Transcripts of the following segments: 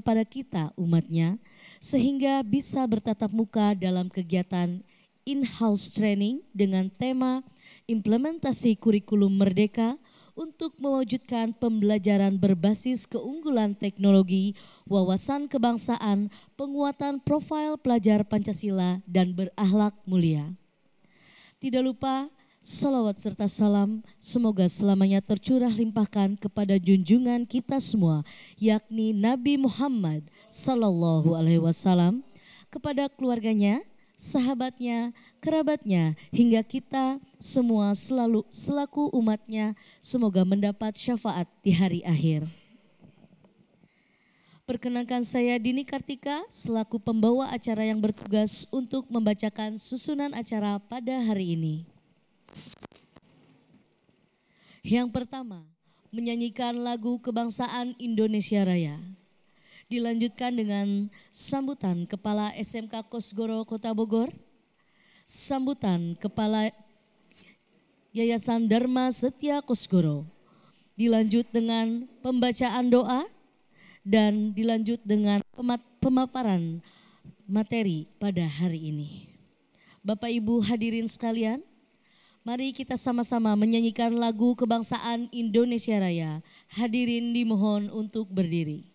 kepada kita umatnya, sehingga bisa bertatap muka dalam kegiatan in-house training dengan tema implementasi kurikulum merdeka untuk mewujudkan pembelajaran berbasis keunggulan teknologi, wawasan kebangsaan, penguatan profil pelajar Pancasila, dan berakhlak mulia. Tidak lupa, salawat serta salam semoga selamanya tercurah limpahkan kepada junjungan kita semua, yakni Nabi Muhammad Sallallahu Alaihi Wasallam, kepada keluarganya, sahabatnya, kerabatnya, hingga kita semua selaku umatnya semoga mendapat syafaat di hari akhir. Perkenankan saya Dini Kartika selaku pembawa acara yang bertugas untuk membacakan susunan acara pada hari ini. Yang pertama, menyanyikan lagu kebangsaan Indonesia Raya. Dilanjutkan dengan sambutan Kepala SMK Kosgoro Kota Bogor, sambutan Kepala Yayasan Dharma Setia Kosgoro, dilanjut dengan pembacaan doa, dan dilanjut dengan pemaparan materi pada hari ini. Bapak Ibu hadirin sekalian, mari kita sama-sama menyanyikan lagu kebangsaan Indonesia Raya. Hadirin dimohon untuk berdiri.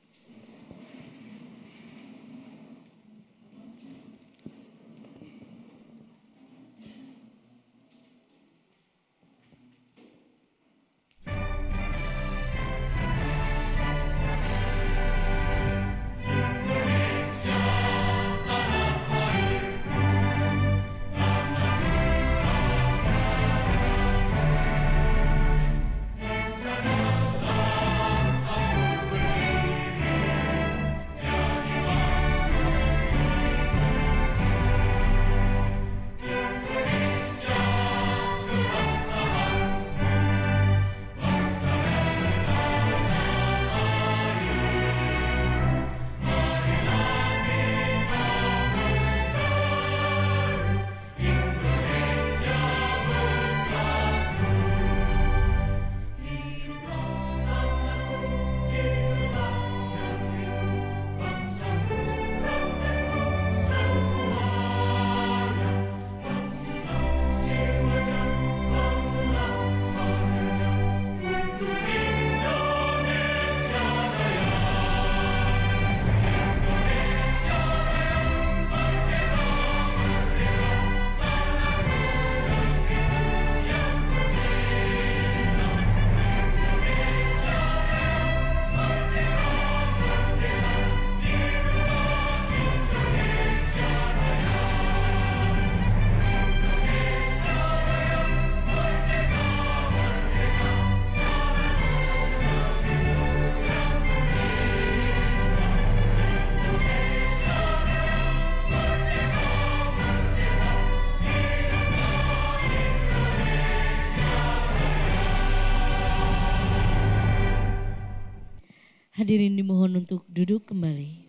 Hadirin dimohon untuk duduk kembali.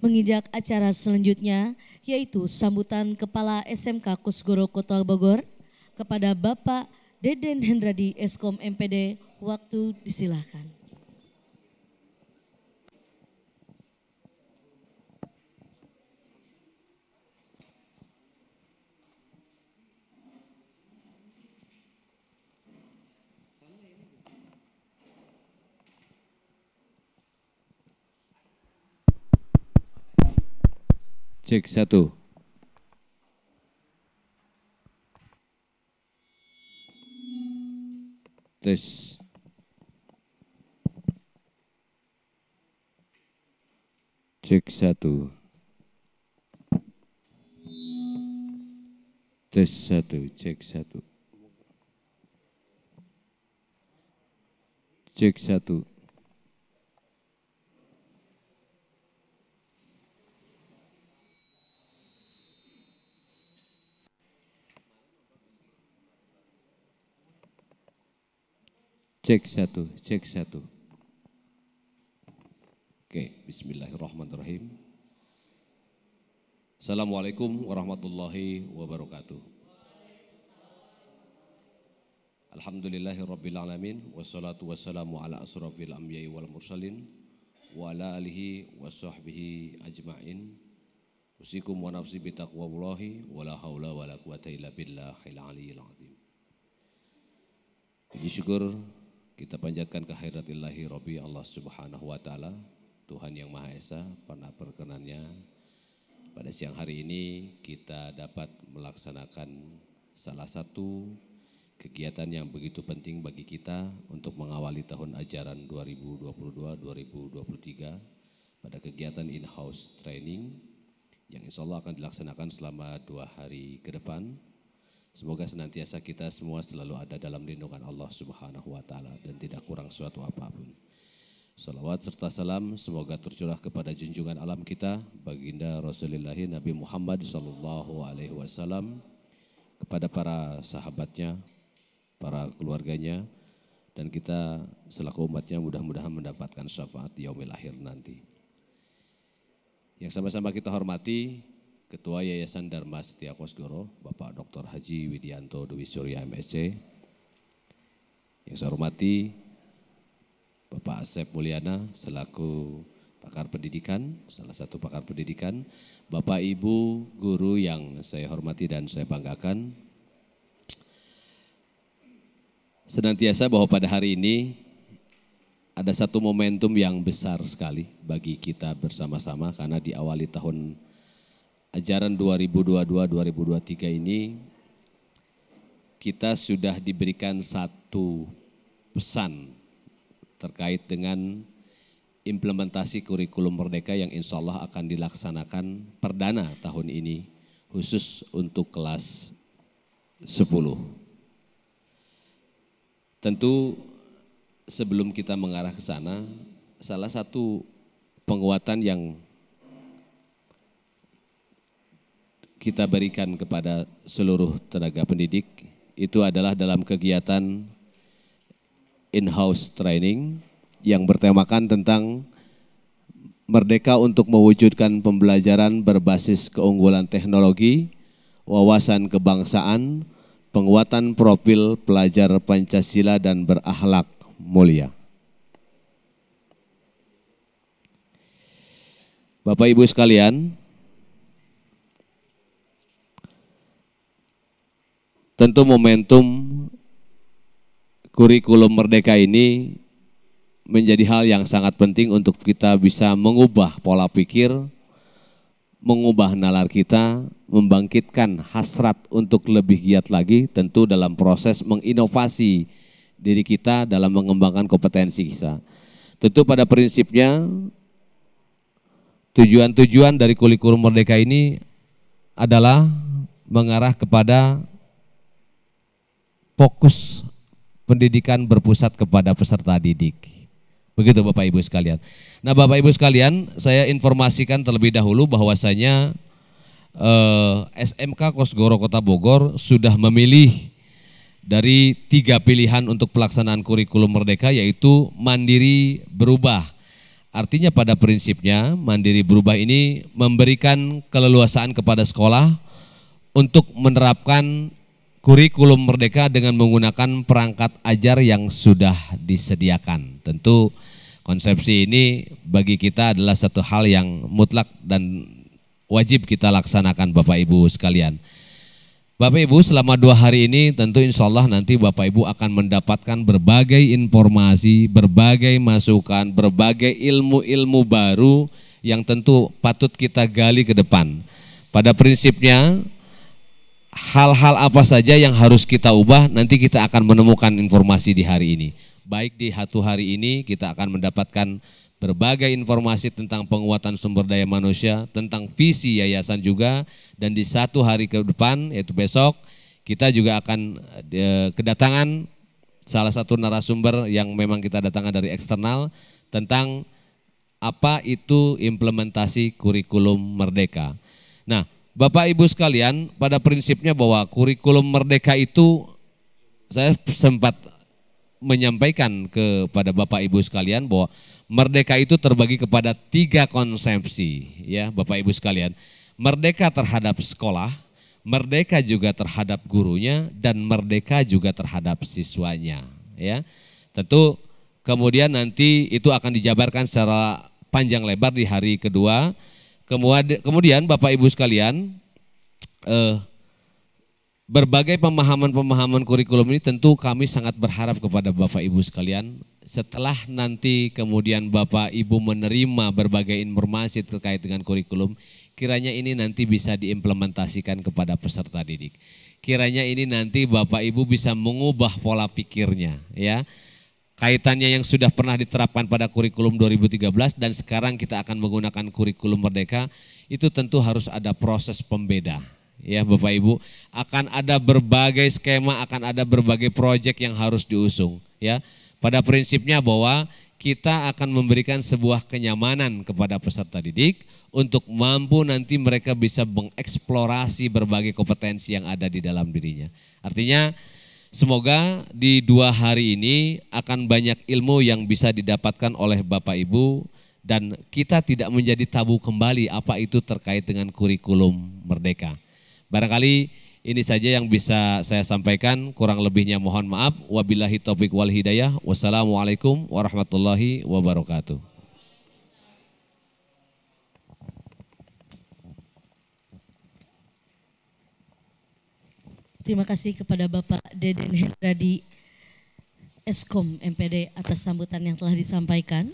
Menginjak acara selanjutnya yaitu sambutan Kepala SMK Kosgoro Kota Bogor kepada Bapak Deden Hendradi Eskom MPD, waktu disilahkan. Cek 1. Tes. Cek 1. Tes 1, cek 1. Cek 1. Cek 1, cek 1. Oke, bismillahirrahmanirrahim. Assalamualaikum warahmatullahi wabarakatuh. Alhamdulillahirabbil alamin wassalatu wassalamu ala asrofil anbiya'i wal mursalin wa ala alihi washabbihi ajmain. Usikum wa nafsi bitaqwallahi wala haula wala quwata illa billahil aliyyil azim. Puji syukur kita panjatkan kehadirat-Ilahi Rabbi Allah Subhanahu wa taala, Tuhan yang Maha Esa, pada perkenannya pada siang hari ini kita dapat melaksanakan salah satu kegiatan yang begitu penting bagi kita untuk mengawali tahun ajaran 2022-2023 pada kegiatan in-house training yang insya Allah akan dilaksanakan selama 2 hari ke depan. Semoga senantiasa kita semua selalu ada dalam lindungan Allah Subhanahu wa taala dan tidak kurang suatu apapun. Salawat serta salam semoga tercurah kepada junjungan alam kita, baginda Rasulullah Nabi Muhammad sallallahu alaihi wasallam, kepada para sahabatnya, para keluarganya, dan kita selaku umatnya mudah-mudahan mendapatkan syafaat di yaumil akhir nanti. Yang sama-sama kita hormati Ketua Yayasan Dharma Setia Kosgoro, Bapak Dr. Haji Widianto Dwi Surya MSc. Yang saya hormati Bapak Asep Mulyana selaku pakar pendidikan, salah satu pakar pendidikan, Bapak Ibu guru yang saya hormati dan saya banggakan. Senantiasa bahwa pada hari ini ada satu momentum yang besar sekali bagi kita bersama-sama karena diawali tahun ajaran 2022-2023 ini kita sudah diberikan satu pesan terkait dengan implementasi kurikulum Merdeka yang insya Allah akan dilaksanakan perdana tahun ini khusus untuk kelas 10. Tentu sebelum kita mengarah ke sana, salah satu penguatan yang kita berikan kepada seluruh tenaga pendidik itu adalah dalam kegiatan in-house training yang bertemakan tentang merdeka untuk mewujudkan pembelajaran berbasis keunggulan teknologi, wawasan kebangsaan, penguatan profil pelajar Pancasila dan berakhlak mulia. Bapak Ibu sekalian, tentu momentum kurikulum Merdeka ini menjadi hal yang sangat penting untuk kita bisa mengubah pola pikir, mengubah nalar kita, membangkitkan hasrat untuk lebih giat lagi, tentu dalam proses menginovasi diri kita dalam mengembangkan kompetensi kita. Tentu pada prinsipnya tujuan-tujuan dari kurikulum Merdeka ini adalah mengarah kepada fokus pendidikan berpusat kepada peserta didik. Begitu Bapak Ibu sekalian. Nah Bapak Ibu sekalian, saya informasikan terlebih dahulu bahwasanya SMK Kosgoro Kota Bogor sudah memilih dari 3 pilihan untuk pelaksanaan kurikulum Merdeka, yaitu Mandiri Berubah. Artinya pada prinsipnya Mandiri Berubah ini memberikan keleluasaan kepada sekolah untuk menerapkan kurikulum Merdeka dengan menggunakan perangkat ajar yang sudah disediakan. Tentu konsepsi ini bagi kita adalah satu hal yang mutlak dan wajib kita laksanakan Bapak Ibu sekalian. Bapak Ibu selama 2 hari ini tentu insya Allah nanti Bapak Ibu akan mendapatkan berbagai informasi, berbagai masukan, berbagai ilmu-ilmu baru yang tentu patut kita gali ke depan. Pada prinsipnya hal-hal apa saja yang harus kita ubah, nanti kita akan menemukan informasi di hari ini. Baik di 1 hari ini kita akan mendapatkan berbagai informasi tentang penguatan sumber daya manusia, tentang visi yayasan juga, dan di 1 hari ke depan yaitu besok kita juga akan kedatangan salah satu narasumber yang memang kita datangkan dari eksternal tentang apa itu implementasi kurikulum Merdeka. Nah, Bapak Ibu sekalian, pada prinsipnya bahwa kurikulum Merdeka itu saya sempat menyampaikan kepada Bapak Ibu sekalian bahwa Merdeka itu terbagi kepada 3 konsepsi ya Bapak Ibu sekalian. Merdeka terhadap sekolah, merdeka juga terhadap gurunya dan merdeka juga terhadap siswanya, ya. Tentu kemudian nanti itu akan dijabarkan secara panjang lebar di hari kedua. Kemudian Bapak Ibu sekalian, berbagai pemahaman-pemahaman kurikulum ini tentu kami sangat berharap kepada Bapak Ibu sekalian, setelah nanti kemudian Bapak Ibu menerima berbagai informasi terkait dengan kurikulum, kiranya ini nanti bisa diimplementasikan kepada peserta didik. Kiranya ini nanti Bapak Ibu bisa mengubah pola pikirnya, ya. Kaitannya yang sudah pernah diterapkan pada kurikulum 2013 dan sekarang kita akan menggunakan kurikulum Merdeka, itu tentu harus ada proses pembeda. Ya Bapak Ibu, akan ada berbagai skema, akan ada berbagai proyek yang harus diusung, ya. Pada prinsipnya bahwa kita akan memberikan sebuah kenyamanan kepada peserta didik untuk mampu nanti mereka bisa mengeksplorasi berbagai kompetensi yang ada di dalam dirinya. Artinya semoga di 2 hari ini akan banyak ilmu yang bisa didapatkan oleh Bapak Ibu dan kita tidak menjadi tabu kembali apa itu terkait dengan kurikulum Merdeka. Barangkali ini saja yang bisa saya sampaikan, kurang lebihnya mohon maaf. Wabillahi taufiq wal hidayah. Wassalamualaikum warahmatullahi wabarakatuh. Terima kasih kepada Bapak Deden Hendradi Eskom MPD atas sambutan yang telah disampaikan.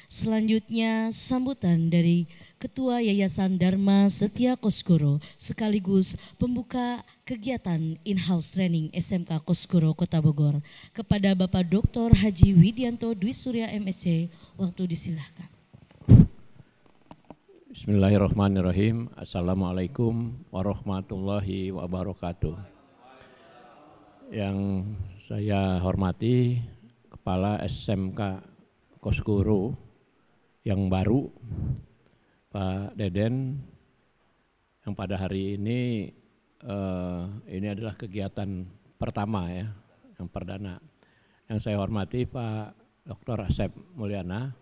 Selanjutnya sambutan dari Ketua Yayasan Dharma Setia Kosgoro sekaligus pembuka kegiatan in-house training SMK Kosgoro Kota Bogor kepada Bapak Dr. Haji Widianto Dwi Surya MSc. Waktu disilahkan. Bismillahirrahmanirrahim. Assalamualaikum warahmatullahi wabarakatuh. Yang saya hormati Kepala SMK Kosgoro yang baru, Pak Deden, yang pada hari ini adalah kegiatan pertama ya, yang perdana. Yang saya hormati Pak Dr. Asep Mulyana,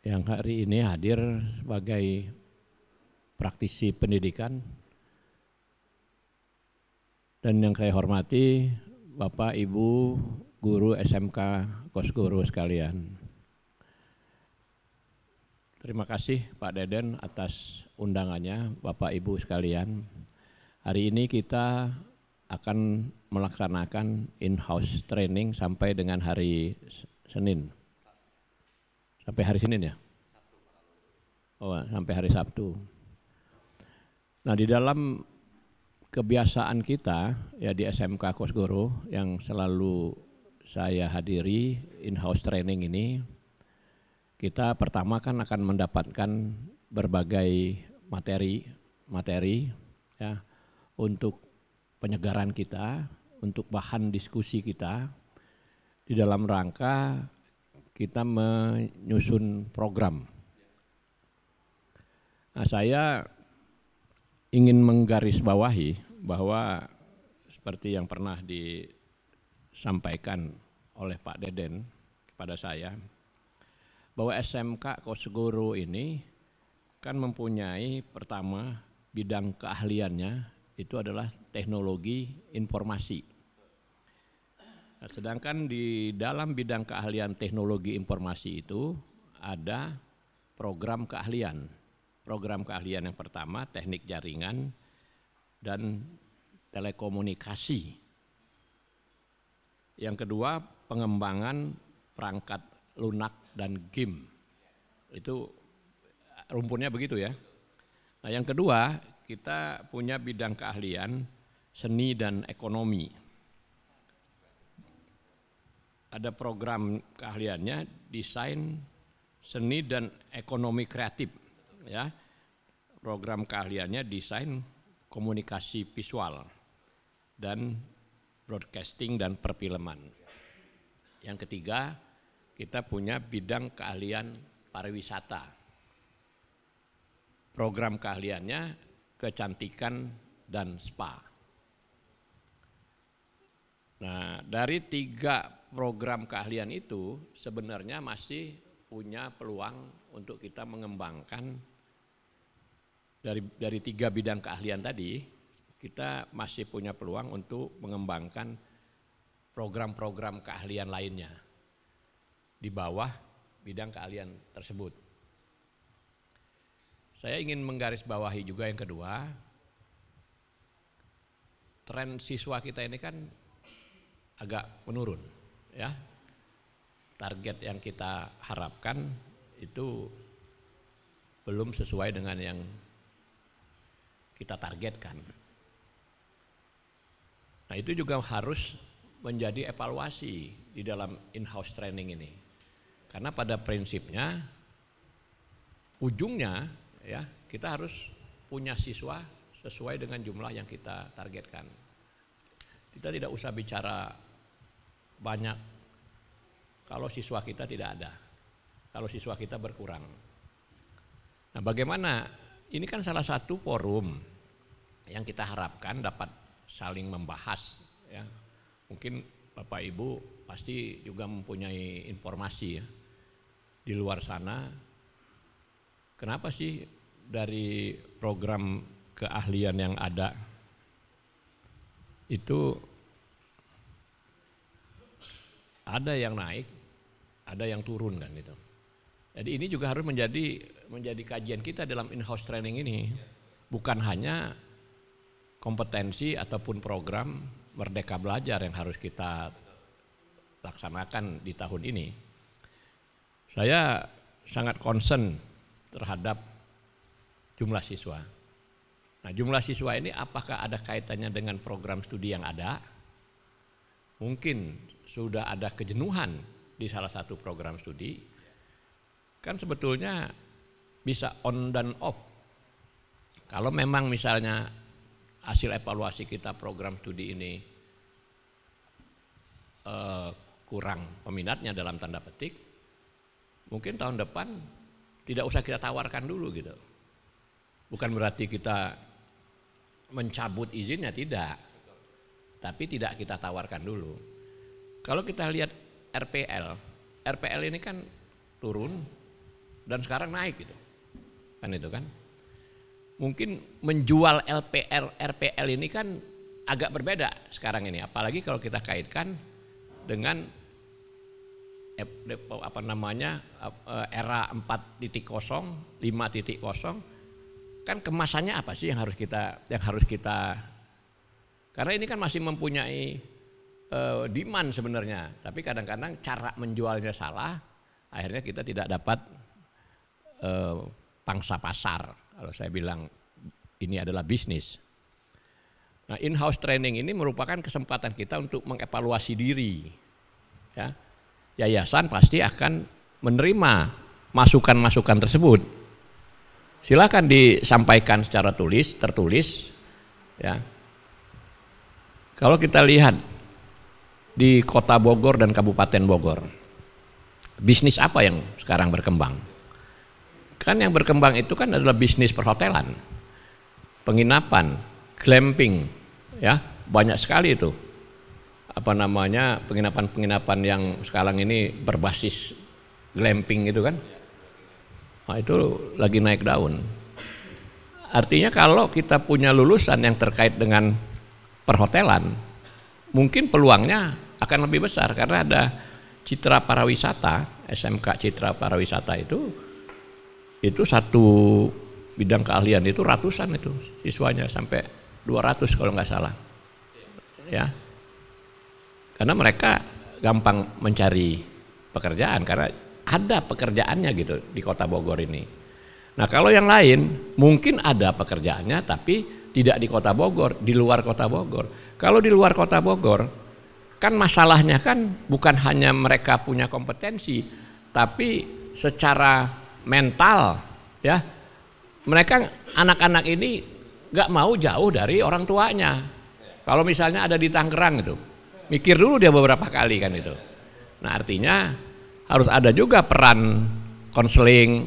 yang hari ini hadir sebagai praktisi pendidikan. Dan yang saya hormati Bapak Ibu guru SMK Kosgoro sekalian. Terima kasih Pak Deden atas undangannya, Bapak Ibu sekalian. Hari ini kita akan melaksanakan in-house training sampai dengan hari Senin. Sampai hari Senin ya? Oh, sampai hari Sabtu. Nah, di dalam kebiasaan kita ya di SMK Kosgoro yang selalu saya hadiri in-house training ini, kita pertama kan akan mendapatkan berbagai materi ya untuk penyegaran kita, untuk bahan diskusi kita di dalam rangka kita menyusun program. Nah, saya ingin menggarisbawahi bahwa seperti yang pernah disampaikan oleh Pak Deden kepada saya, bahwa SMK Kosgoro ini kan mempunyai pertama bidang keahliannya itu adalah teknologi informasi. Nah, sedangkan di dalam bidang keahlian teknologi informasi itu ada program keahlian. Program keahlian yang pertama teknik jaringan dan telekomunikasi. Yang kedua pengembangan perangkat lunak dan game. Itu rumpunnya begitu ya. Nah, yang kedua kita punya bidang keahlian seni dan ekonomi. Ada program keahliannya desain seni dan ekonomi kreatif ya. Program keahliannya desain komunikasi visual dan broadcasting dan perfilman. Yang ketiga, kita punya bidang keahlian pariwisata. Program keahliannya kecantikan dan spa. Nah, dari 3 program keahlian itu sebenarnya masih punya peluang untuk kita mengembangkan dari 3 bidang keahlian tadi, kita masih punya peluang untuk mengembangkan program-program keahlian lainnya di bawah bidang keahlian tersebut. Saya ingin menggarisbawahi juga yang kedua, tren siswa kita ini kan agak menurun, ya. Target yang kita harapkan itu belum sesuai dengan yang kita targetkan. Nah, itu juga harus menjadi evaluasi di dalam in-house training ini. Karena pada prinsipnya ujungnya ya kita harus punya siswa sesuai dengan jumlah yang kita targetkan. Kita tidak usah bicara banyak kalau siswa kita tidak ada, kalau siswa kita berkurang. Nah, bagaimana? Ini kan salah satu forum yang kita harapkan dapat saling membahas, ya. Mungkin Bapak Ibu pasti juga mempunyai informasi ya di luar sana. Kenapa sih dari program keahlian yang ada itu ada yang naik, ada yang turun kan itu. Jadi ini juga harus menjadi kajian kita dalam in-house training ini. Bukan hanya kompetensi ataupun program Merdeka Belajar yang harus kita laksanakan di tahun ini. Saya sangat concern terhadap jumlah siswa. Nah, jumlah siswa ini apakah ada kaitannya dengan program studi yang ada? Mungkin sudah ada kejenuhan di salah satu program studi. Kan sebetulnya bisa on dan off. Kalau memang misalnya hasil evaluasi kita program studi ini kurang peminatnya dalam tanda petik, mungkin tahun depan tidak usah kita tawarkan dulu gitu. Bukan berarti kita mencabut izinnya, tidak. Tapi tidak kita tawarkan dulu. Kalau kita lihat RPL ini kan turun dan sekarang naik gitu. Kan itu kan. Mungkin menjual RPL ini kan agak berbeda sekarang ini. Apalagi kalau kita kaitkan dengan era 4.0, 5.0, kan kemasannya apa sih yang harus kita karena ini kan masih mempunyai demand sebenarnya, tapi kadang-kadang cara menjualnya salah, akhirnya kita tidak dapat pangsa pasar. Kalau saya bilang ini adalah bisnis. Nah, in-house training ini merupakan kesempatan kita untuk mengevaluasi diri. Ya. Yayasan pasti akan menerima masukan-masukan tersebut. Silakan disampaikan secara tertulis. Ya. Kalau kita lihat di Kota Bogor dan Kabupaten Bogor, bisnis apa yang sekarang berkembang? Kan yang berkembang itu kan adalah bisnis perhotelan, penginapan, glamping, ya banyak sekali itu. Penginapan-penginapan yang sekarang ini berbasis glamping itu kan, nah, itu lagi naik daun. Artinya kalau kita punya lulusan yang terkait dengan perhotelan, mungkin peluangnya akan lebih besar karena ada Citra Parawisata, SMK Citra Parawisata itu satu bidang keahlian itu ratusan itu siswanya, sampai 200 kalau nggak salah, ya. Karena mereka gampang mencari pekerjaan karena ada pekerjaannya gitu di Kota Bogor ini. Nah, kalau yang lain mungkin ada pekerjaannya tapi tidak di Kota Bogor, di luar Kota Bogor. Kalau di luar Kota Bogor kan masalahnya kan bukan hanya mereka punya kompetensi, tapi secara mental, ya, mereka anak-anak ini nggak mau jauh dari orang tuanya. Kalau misalnya ada di Tangerang itu, mikir dulu dia beberapa kali kan itu. Nah, artinya harus ada juga peran konseling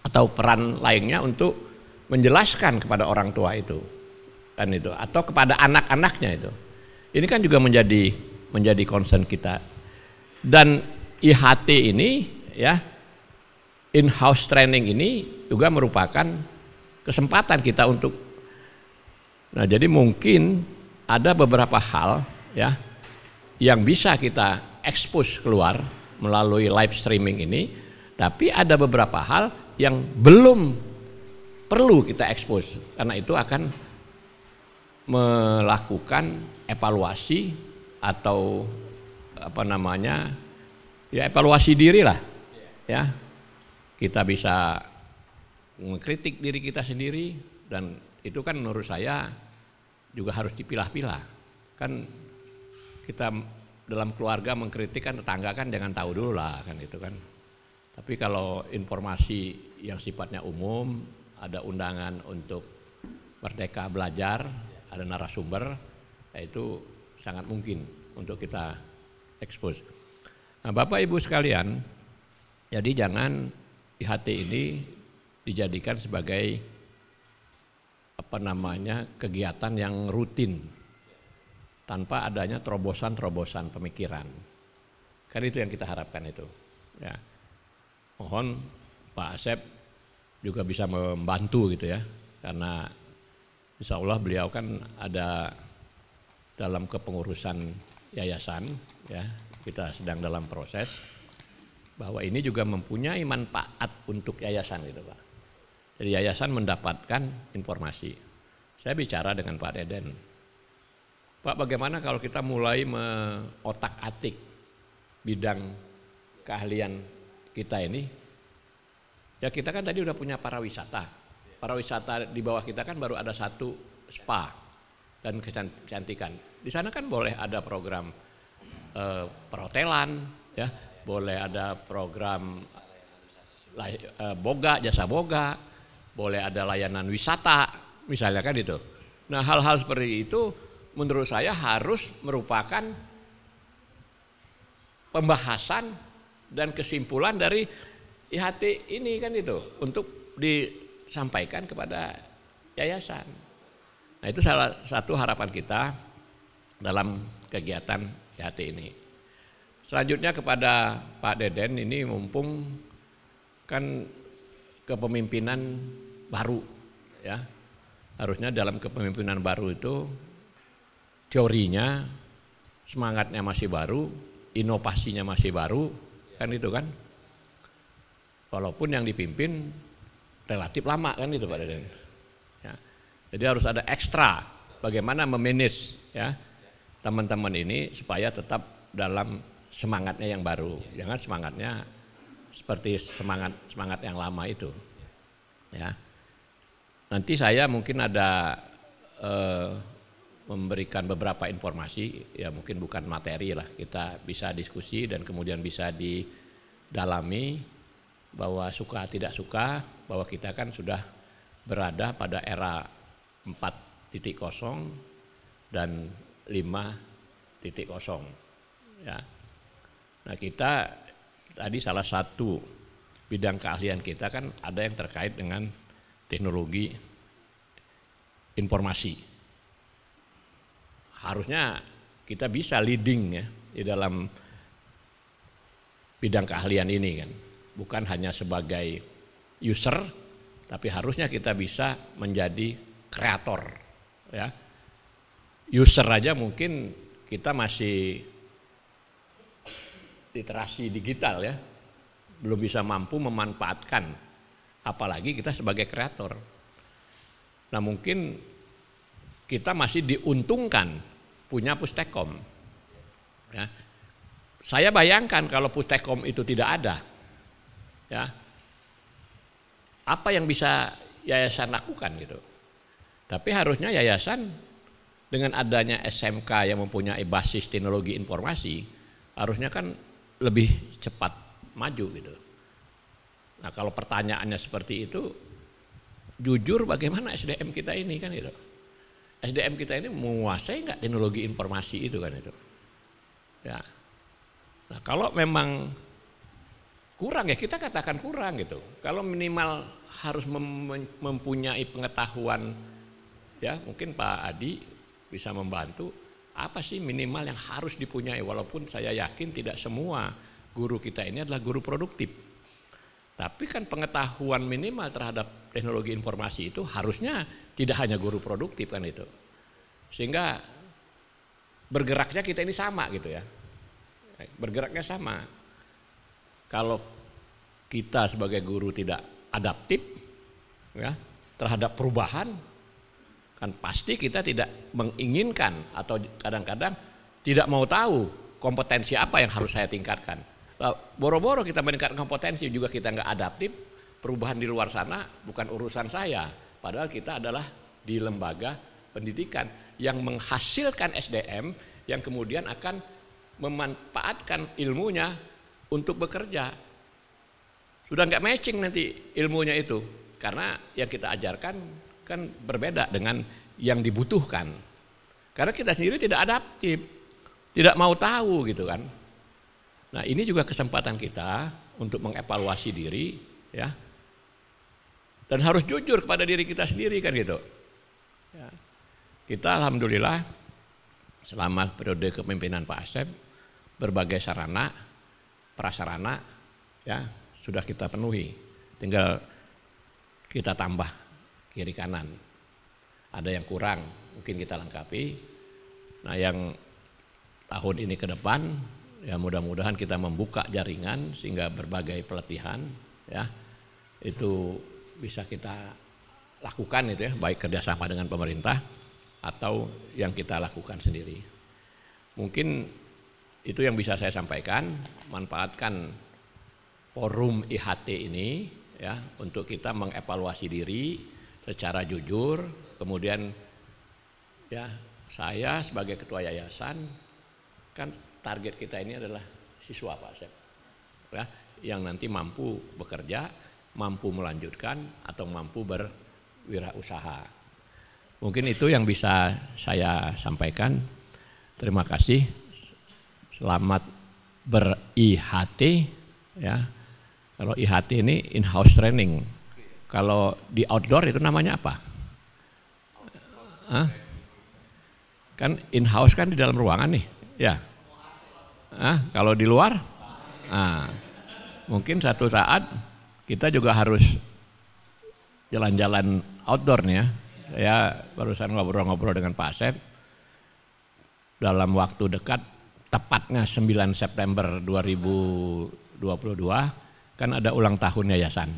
atau peran lainnya untuk menjelaskan kepada orang tua itu, kan itu, atau kepada anak-anaknya itu. Ini kan juga menjadi concern kita. Dan IHT ini, ya, in-house training ini juga merupakan kesempatan kita untuk. Nah, jadi mungkin ada beberapa hal ya yang bisa kita expose keluar melalui live streaming ini, tapi ada beberapa hal yang belum perlu kita expose karena itu akan melakukan evaluasi atau apa namanya ya evaluasi diri lah ya. Kita bisa mengkritik diri kita sendiri dan itu kan menurut saya juga harus dipilah-pilah. Kan kita dalam keluarga mengkritik kan tetangga kan jangan tahu dulu lah kan itu kan. Tapi kalau informasi yang sifatnya umum, ada undangan untuk Merdeka Belajar, ada narasumber, ya itu sangat mungkin untuk kita expose. Nah, Bapak Ibu sekalian, jadi jangan IHT ini dijadikan sebagai apa namanya kegiatan yang rutin tanpa adanya terobosan-terobosan pemikiran. Kan itu yang kita harapkan itu. Ya. Mohon Pak Asep juga bisa membantu gitu ya, karena insya Allah beliau kan ada dalam kepengurusan yayasan, ya kita sedang dalam proses bahwa ini juga mempunyai manfaat untuk yayasan gitu Pak. Jadi yayasan mendapatkan informasi. Saya bicara dengan Pak Deden, Pak bagaimana kalau kita mulai mengotak-atik bidang keahlian kita ini? Ya kita kan tadi udah punya pariwisata. Pariwisata di bawah kita kan baru ada satu spa dan kecantikan. Di sana kan boleh ada program perhotelan, ya, boleh ada program boga, jasa boga, boleh ada layanan wisata, misalnya kan itu. Nah hal-hal seperti itu menurut saya harus merupakan pembahasan dan kesimpulan dari IHT ini kan itu untuk disampaikan kepada yayasan. Nah itu salah satu harapan kita dalam kegiatan IHT ini. Selanjutnya kepada Pak Deden ini mumpung kan kepemimpinan baru ya. Harusnya dalam kepemimpinan baru itu teorinya semangatnya masih baru, inovasinya masih baru, kan itu kan. Walaupun yang dipimpin relatif lama kan itu Pak Deden. Ya. Jadi harus ada ekstra bagaimana memanage ya teman-teman ini supaya tetap dalam semangatnya yang baru. Jangan semangatnya seperti semangat yang lama itu. Ya. Nanti saya mungkin ada memberikan beberapa informasi, ya mungkin bukan materi lah, kita bisa diskusi dan kemudian bisa didalami bahwa suka tidak suka, bahwa kita kan sudah berada pada era 4.0 dan 5.0 ya. Nah kita tadi salah satu bidang keahlian kita kan ada yang terkait dengan teknologi informasi. Harusnya kita bisa leading ya di dalam bidang keahlian ini kan. Bukan hanya sebagai user, tapi harusnya kita bisa menjadi kreator ya. User aja mungkin kita masih literasi digital ya, belum bisa mampu memanfaatkan, apalagi kita sebagai kreator. Nah mungkin kita masih diuntungkan punya Pustekom. Ya. Saya bayangkan kalau Pustekom itu tidak ada, ya, apa yang bisa yayasan lakukan gitu. Tapi harusnya yayasan dengan adanya SMK yang mempunyai basis teknologi informasi, harusnya kan lebih cepat maju gitu. Nah kalau pertanyaannya seperti itu, jujur bagaimana SDM kita ini kan itu. SDM kita ini menguasai nggak teknologi informasi itu kan itu. Ya. Nah kalau memang kurang ya kita katakan kurang gitu. Kalau minimal harus mempunyai pengetahuan, ya mungkin Pak Adi bisa membantu. Apa sih minimal yang harus dipunyai, walaupun saya yakin tidak semua guru kita ini adalah guru produktif. Tapi kan pengetahuan minimal terhadap teknologi informasi itu harusnya tidak hanya guru produktif kan itu. Sehingga bergeraknya kita ini sama gitu ya. Bergeraknya sama. Kalau kita sebagai guru tidak adaptif ya terhadap perubahan, kan pasti kita tidak menginginkan atau kadang-kadang tidak mau tahu kompetensi apa yang harus saya tingkatkan. Boro-boro kita meningkatkan kompetensi juga kita nggak adaptif, perubahan di luar sana bukan urusan saya. Padahal kita adalah di lembaga pendidikan yang menghasilkan SDM yang kemudian akan memanfaatkan ilmunya untuk bekerja. Sudah nggak matching nanti ilmunya itu, karena yang kita ajarkan kan berbeda dengan yang dibutuhkan. Karena kita sendiri tidak adaptif, tidak mau tahu gitu kan. Nah ini juga kesempatan kita untuk mengevaluasi diri ya. Dan harus jujur kepada diri kita sendiri kan gitu. Ya. Kita alhamdulillah selama periode kepemimpinan Pak Asep berbagai sarana, prasarana ya sudah kita penuhi. Tinggal kita tambah kiri kanan. Ada yang kurang mungkin kita lengkapi. Nah yang tahun ini ke depan ya mudah-mudahan kita membuka jaringan sehingga berbagai pelatihan ya itu bisa kita lakukan itu ya, baik kerjasama dengan pemerintah atau yang kita lakukan sendiri. Mungkin itu yang bisa saya sampaikan, manfaatkan forum IHT ini ya untuk kita mengevaluasi diri secara jujur. Kemudian ya saya sebagai ketua yayasan kan target kita ini adalah siswa Pak Asep ya, yang nanti mampu bekerja, mampu melanjutkan atau mampu berwirausaha. Mungkin itu yang bisa saya sampaikan. Terima kasih. Selamat ber-IHT ya. Kalau IHT ini in-house training. Kalau di outdoor itu namanya apa? Hah? Kan in-house kan di dalam ruangan nih, ya. Kalau di luar, mungkin satu saat kita juga harus jalan-jalan outdoor nih ya. Saya barusan ngobrol-ngobrol dengan Pak Asep. Dalam waktu dekat, tepatnya 9 September 2022, kan ada ulang tahun yayasan.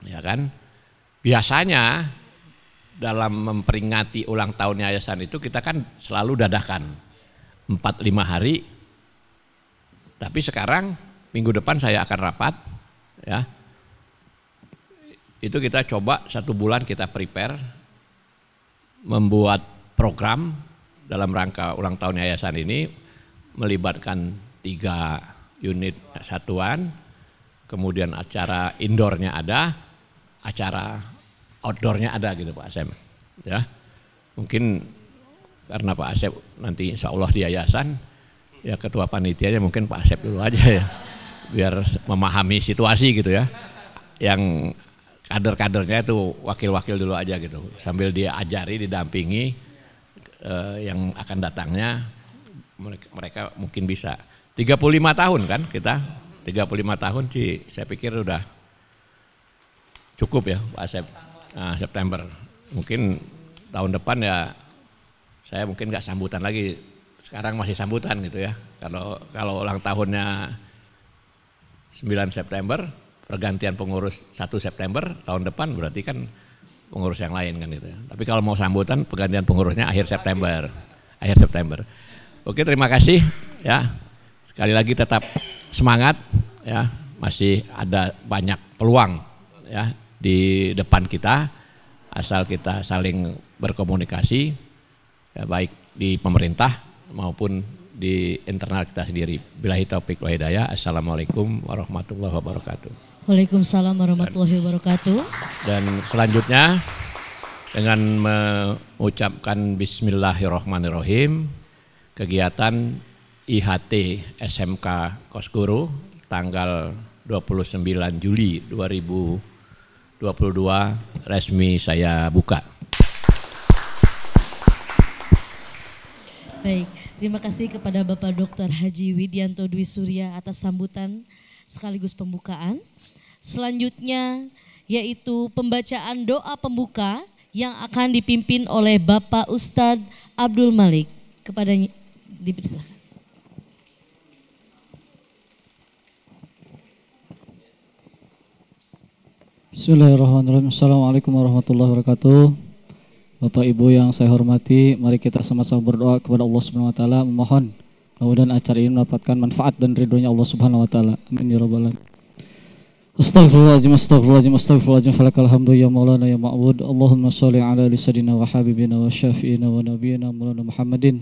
Ya kan? Biasanya dalam memperingati ulang tahun yayasan itu kita kan selalu dadakan 4-5 hari. Tapi sekarang minggu depan saya akan rapat ya. Itu kita coba 1 bulan kita prepare membuat program dalam rangka ulang tahun yayasan ini melibatkan 3 unit satuan, kemudian acara indoornya ada, acara outdoornya ada gitu Pak Asep ya. Mungkin karena Pak Asep nanti insya Allah di yayasan ya ketua panitianya mungkin Pak Asep dulu aja ya biar memahami situasi gitu ya. Yang kader-kadernya itu wakil-wakil dulu aja gitu sambil dia ajari, didampingi yang akan datangnya mereka mungkin bisa 35 tahun kan kita 35 tahun sih saya pikir udah cukup ya Pak Asep. September mungkin tahun depan ya saya mungkin nggak sambutan lagi, sekarang masih sambutan gitu ya. Kalau ulang tahunnya 9 September pergantian pengurus 1 September tahun depan berarti kan pengurus yang lain kan gitu ya. Tapi kalau mau sambutan pergantian pengurusnya akhir September. Oke, terima kasih ya. Sekali lagi tetap semangat ya, masih ada banyak peluang ya di depan kita asal kita saling berkomunikasi ya, baik di pemerintah maupun di internal kita sendiri. Billahi taufik wal hidayah. Assalamualaikum warahmatullahi wabarakatuh. Waalaikumsalam warahmatullahi wabarakatuh. Dan selanjutnya dengan mengucapkan bismillahirrahmanirrahim, kegiatan IHT SMK Kosguru tanggal 29 Juli 2022 resmi saya buka. Baik, terima kasih kepada Bapak Dr. Haji Widianto Dwi Surya atas sambutan sekaligus pembukaan. Selanjutnya yaitu pembacaan doa pembuka yang akan dipimpin oleh Bapak Ustadz Abdul Malik. Kepadanya dipersilakan. Bismillahirrahmanirrahim. Assalamualaikum warahmatullahi wabarakatuh. Bapak Ibu yang saya hormati, mari kita sama-sama berdoa kepada Allah Subhanahu wa taala, memohon mudah-mudahan acara ini mendapatkan manfaat dan ridhonya Allah Subhanahu wa taala. Amin ya rabbal alamin. Astaghfirullahaladzim, astaghfirullahaladzim, astaghfirullahaladzim, falakal hamdu ya maulana ya ma'bud. Allahumma sholli ala lisadina wa habibina wa syafi'ina wa nabiyina maulana Muhammadin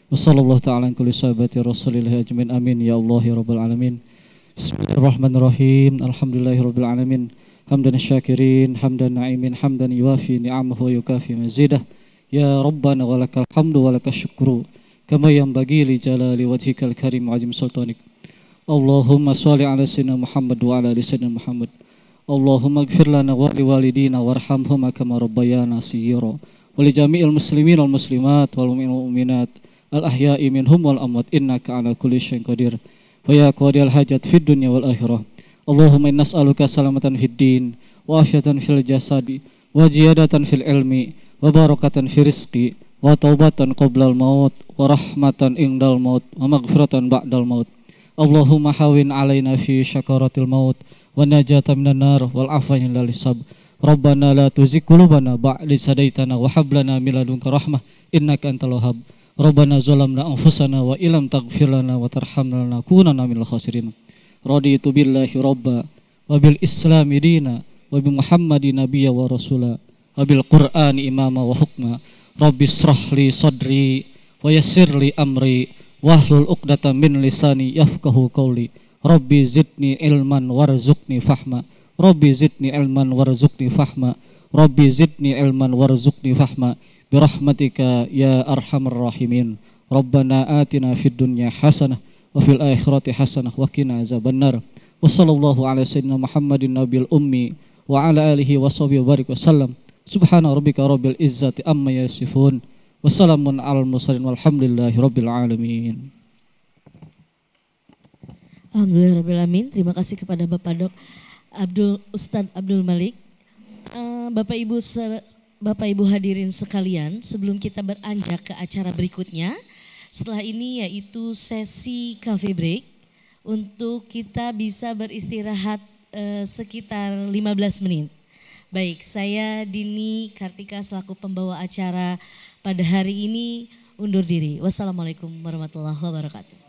wa sallallahu ta'ala an kulli sahabati rasulillahi ajmin. Amin ya Allah ya rabbal alamin. Bismillahirrahmanirrahim. Alhamdulillahi rabbil alamin. Hamdan syakirin, hamdan na'imin, hamdan yuafi ni'amahu wa yukafi mazidah. Ya Rabbana walakal hamdu walakal syukru kama yanbaghi li jalali wajhikal karim wa azim sultanik. Allahumma sholli ala sayyidina Muhammad wa ala ali sayyidina Muhammad. Allahumma ighfir lana wa li walidina warhamhuma kama rabbayana shighira. Wa li jami'il muslimin wal muslimat wal mu'minin wal mu'minat al ahya'i minhum wal amwat innaka ala kulli syai'in qadir. Wa ya qadiyal hajat fid dunya wal akhirah. Allahumma inna nas'aluka salamatan fid din wa afyatan fil jasadi wa ziyadatan fil ilmi wa barakatan fil rizqi wa taubatan qoblal maut wa rahmatan indal maut wa maghfiratan ba'dal maut. Allahumma hawin alaina fi syakaratil maut wa najata minan nar wal afwan lil hisab. Rabbana la tuzigh qulubana ba'da idh hadaitana wa hab lana min ladunka rahmah innaka antal wahhab. Rabbana zalamna anfusana wa illam taghfir lana wa tarhamna lanakunanna minal khasirin. Raditu billahi rabba wa bil islami dina wa bi muhammadin nabiyya wa rasula wa bil qur'ani imama wa hukma. Rabbi israh li sadri wa yassir li amri wahlul uqdatan min lisani yafqahu qawli. Rabbi zidni ilman warzuqni fahma. Rabbi zidni ilman warzuqni fahma. Rabbi zidni ilman warzuqni fahma birahmatika ya arhamar rahimin. Rabbana atina fid dunya hasanah wa fil akhirati hasanah wa qina azabannar. Wa sallallahu ala sayyidina Muhammadin nabiyil ummi wa ala alihi wa sahbihi wa barik wasallam. Subhana rabbika rabbil izzati amma yasifun wa salamun alal mursalin walhamdulillahi rabbil alamin. Alhamdulillah rabbil alamin. Terima kasih kepada Bapak Ustadz Abdul Malik. Bapak Ibu hadirin sekalian, sebelum kita beranjak ke acara berikutnya, setelah ini yaitu sesi cafe break untuk kita bisa beristirahat sekitar 15 menit. Baik, saya Dini Kartika selaku pembawa acara pada hari ini undur diri. Wassalamualaikum warahmatullahi wabarakatuh.